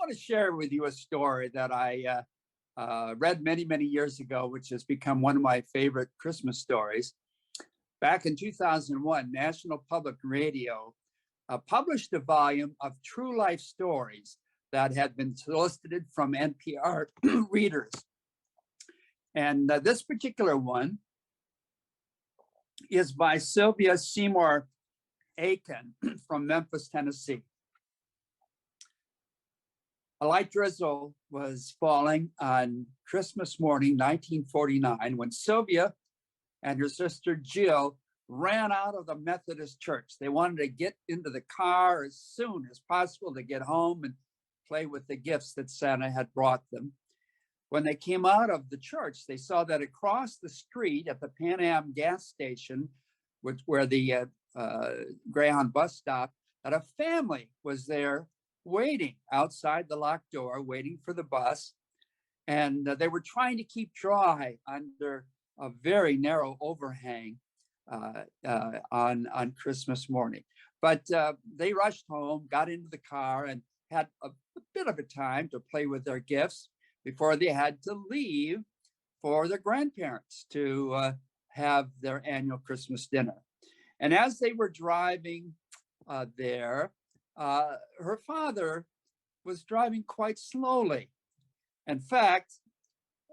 want to share with you a story that I read many, many years ago, which has become one of my favorite Christmas stories. Back in 2001, National Public Radio published a volume of true life stories that had been solicited from NPR readers. And this particular one is by Sylvia Seymour Aiken from Memphis, Tennessee. A light drizzle was falling on Christmas morning, 1949, when Sylvia and her sister Jill ran out of the Methodist church. They wanted to get into the car as soon as possible to get home and play with the gifts that Santa had brought them. When they came out of the church, they saw that across the street at the Pan Am gas station, where the Greyhound bus stopped, that a family was there waiting outside the locked door, waiting for the bus. And they were trying to keep dry under a very narrow overhang on Christmas morning. But they rushed home, got into the car, and had a bit of a time to play with their gifts before they had to leave for their grandparents to have their annual Christmas dinner. And as they were driving there, her father was driving quite slowly. In fact,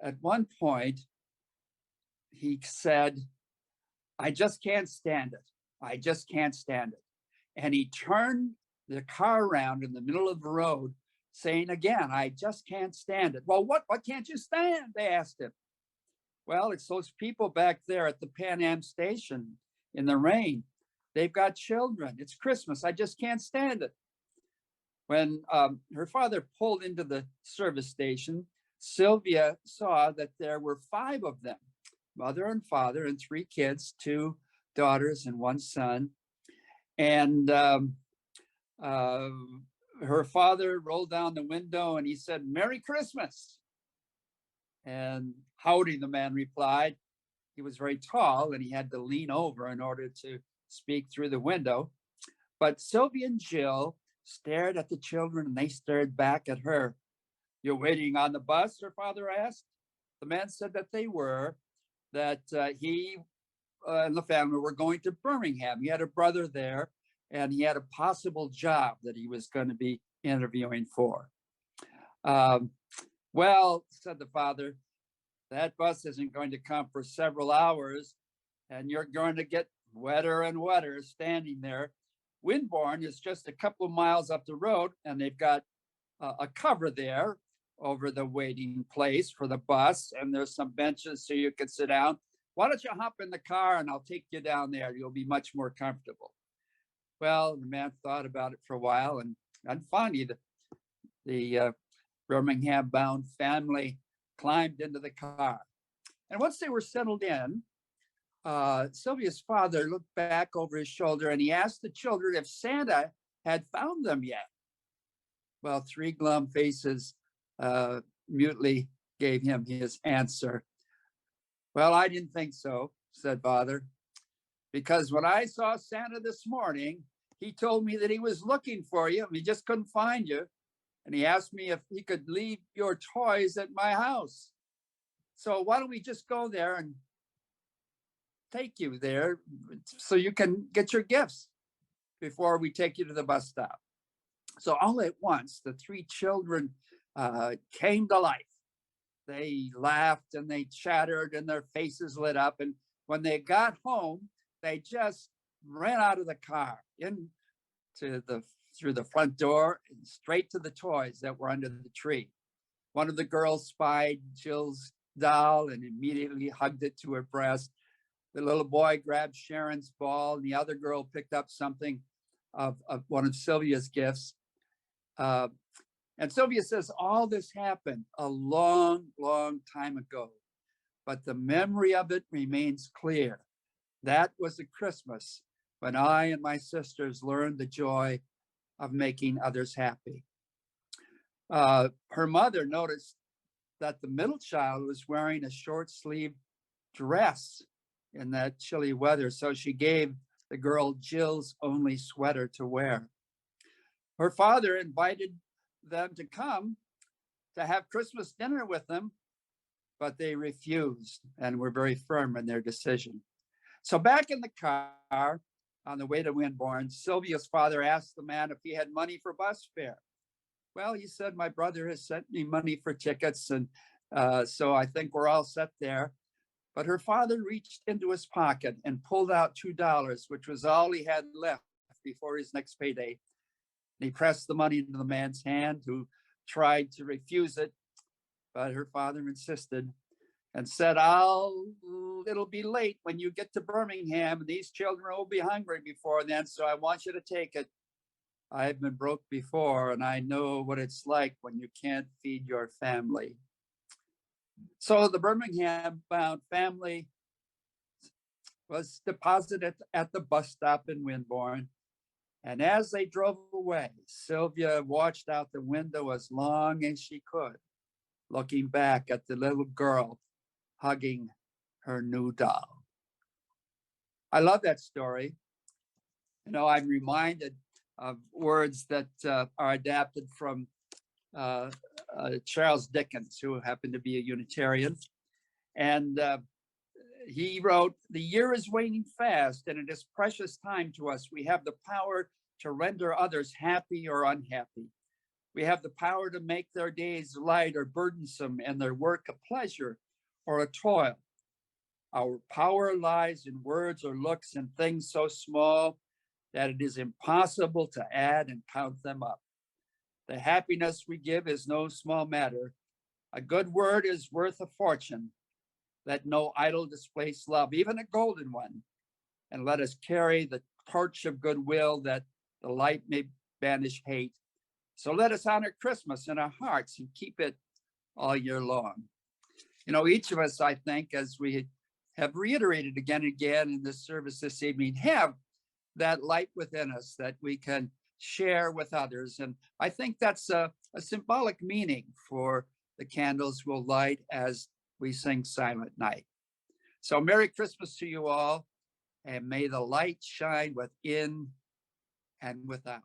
at one point, he said, "I just can't stand it. I just can't stand it." And he turned the car around in the middle of the road, saying again, "I just can't stand it." "Well, what can't you stand?" they asked him. "Well, it's those people back there at the Pan Am station in the rain. They've got children. It's Christmas. I just can't stand it." When her father pulled into the service station, Sylvia saw that there were 5 of them, mother and father and 3 kids, 2 daughters and 1 son. And her father rolled down the window and he said, "Merry Christmas." And howdy, the man replied. He was very tall and he had to lean over in order to speak through the window. But Sylvia and Jill stared at the children and they stared back at her. "You're waiting on the bus?" her father asked. The man said that they were, that he and the family were going to Birmingham. He had a brother there and he had a possible job that he was going to be interviewing for. "Well," said the father, "that bus isn't going to come for several hours and you're going to get wetter and wetter standing there. Winborn is just a couple of miles up the road and they've got a cover there over the waiting place for the bus, and there's some benches so you can sit down. Why don't you hop in the car and I'll take you down there. You'll be much more comfortable." Well, the man thought about it for a while, and finally the Birmingham-bound family climbed into the car. And once they were settled in, Sylvia's father looked back over his shoulder and he asked the children if Santa had found them yet. Well, 3 glum faces mutely gave him his answer. "Well, I didn't think so," said father, "because when I saw Santa this morning, he told me that he was looking for you and he just couldn't find you. And he asked me if he could leave your toys at my house. So why don't we just go there and take you there so you can get your gifts before we take you to the bus stop." So all at once, the 3 children came to life. They laughed and they chattered and their faces lit up. And when they got home, they just ran out of the car through the front door and straight to the toys that were under the tree. One of the girls spied Jill's doll and immediately hugged it to her breast. The little boy grabbed Sharon's ball and the other girl picked up something of one of Sylvia's gifts. And Sylvia says all this happened a long, long time ago, but the memory of it remains clear. That was the Christmas when I and my sisters learned the joy of making others happy. Her mother noticed that the middle child was wearing a short-sleeved dress in that chilly weather, so she gave the girl Jill's only sweater to wear. Her father invited them to come to have Christmas dinner with them, but they refused and were very firm in their decision. So back in the car on the way to Winborn, Sylvia's father asked the man if he had money for bus fare. Well, he said, my brother has sent me money for tickets, and so I think we're all set there. But her father reached into his pocket and pulled out $2, which was all he had left before his next payday. And he pressed the money into the man's hand, who tried to refuse it, but her father insisted and said, it'll be late when you get to Birmingham, and these children will be hungry before then, so I want you to take it. I've been broke before, and I know what it's like when you can't feed your family. So the Birmingham-bound family was deposited at the bus stop in Winborn. And as they drove away, Sylvia watched out the window as long as she could, looking back at the little girl hugging her new doll. I love that story. You know, I'm reminded of words that are adapted from Charles Dickens, who happened to be a Unitarian. And he wrote, "The year is waning fast, and it is precious time to us. We have the power to render others happy or unhappy. We have the power to make their days light or burdensome, and their work a pleasure or a toil. Our power lies in words or looks and things so small that it is impossible to add and count them up. The happiness we give is no small matter. A good word is worth a fortune. Let no idol displace love, even a golden one. And let us carry the torch of goodwill, that the light may banish hate. So let us honor Christmas in our hearts and keep it all year long." You know, each of us, I think, as we have reiterated again and again in this service this evening, have that light within us that we can share with others. And I think that's a symbolic meaning for the candles we'll light as we sing Silent Night. So Merry Christmas to you all, and may the light shine within and without.